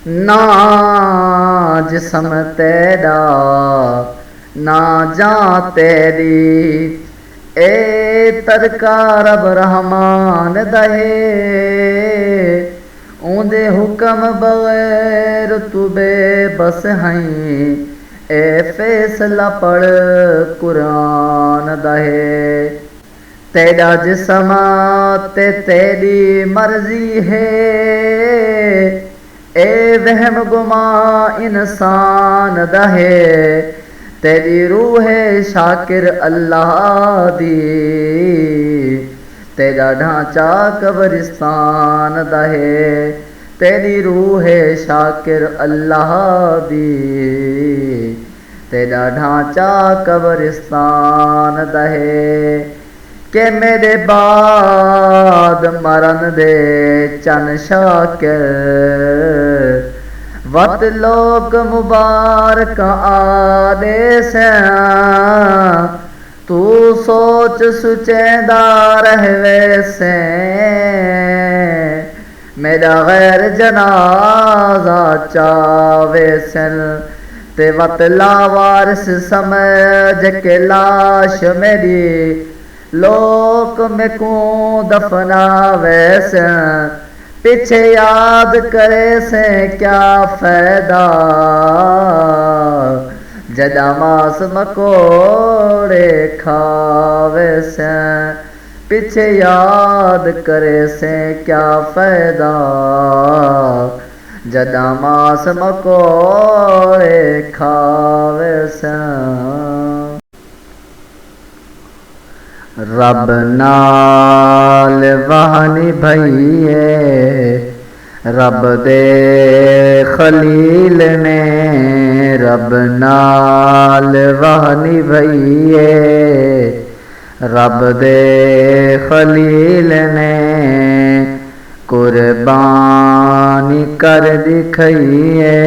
ना जिस्म तेरा ना जान तेरी, ए तरका रब रहमान दहे, ऊंदे हुक्म बगैर तू बेबस हैं, ए फैसला पढ़ कुरान दहे। तेरा जिस्म ते तेरी मर्जी है, ए वहम गुमा इंसान दहे, तेरी रूह शाकिर अल्लाह दी, तेरा ढांचा कब्रिस्तान दहे, तेरी रूह शाकिर अल्लाह दी, तेरा ढांचा कब्रिस्तान दहे। के मेरे बाद मरन दे चन शाकिर, वत लोक मुबारक आदे से, तू सोच सुचेदा रहवे से, मेरा गैर जनाजा चावे सन, ते वत लावारिस समझ के लाश मेरी, लोक में को दफनावे से, पीछे याद करे से क्या फायदा, जदा मांस मकोड़े खावे से, पीछे याद करे से क्या फायदा, जदा मांस मकोड़े खावे से। रब नाल वहानी भईए, रब दे खलील ने, रब नाल वहानी भईए, रब दे खलील ने, कुर्बानी कर दिखइए,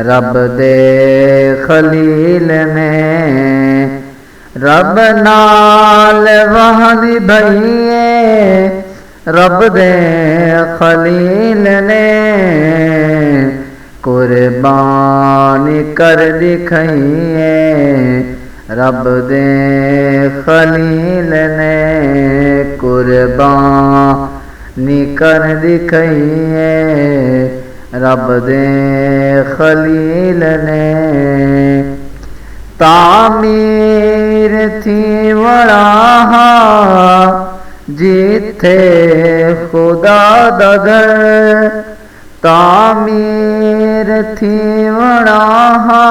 रब दे खलील ने, रब नाल वहानी भईए, रब दे खलील ने, कुर्बानी कर दिखइए, रब दे खलील ने, कुर्बानी कर दिखइए, रब दे खलील ने। तामीर थी वड़ाहा जिथे खुदा दा घर, तामीर थी वड़ाहा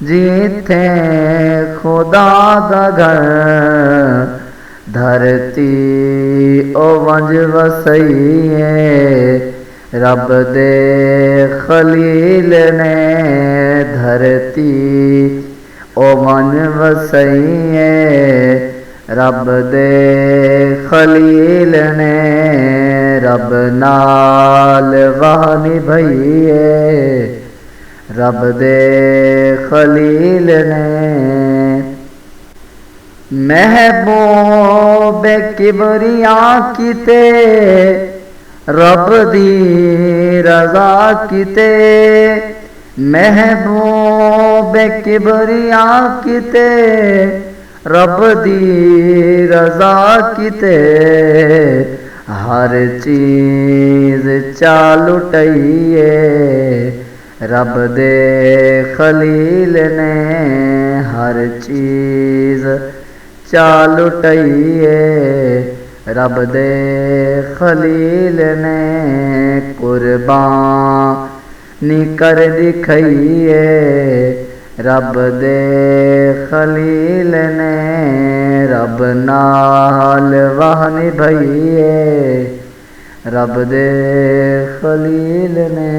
जिथे खुदा दा घर, धरती ओ वंज वसइए, रब दे खलील ने, धरती ओ मन वसइए, रब दे खलील ने, रब नाल वहानी भईए, रब दे खलील ने। महबूब किबरिया किते, रब दी रजा किते, महबूब किबरिया किते, रब दी रजा किते, हर चीज चालुटइए, रब दे खलील ने, हर चीज चालुटइए, रब दे खलील ने, कुर्बानी कर दिखइए, रब दे खलील ने, रब नाल वहानी भईए, रब दे खलील ने।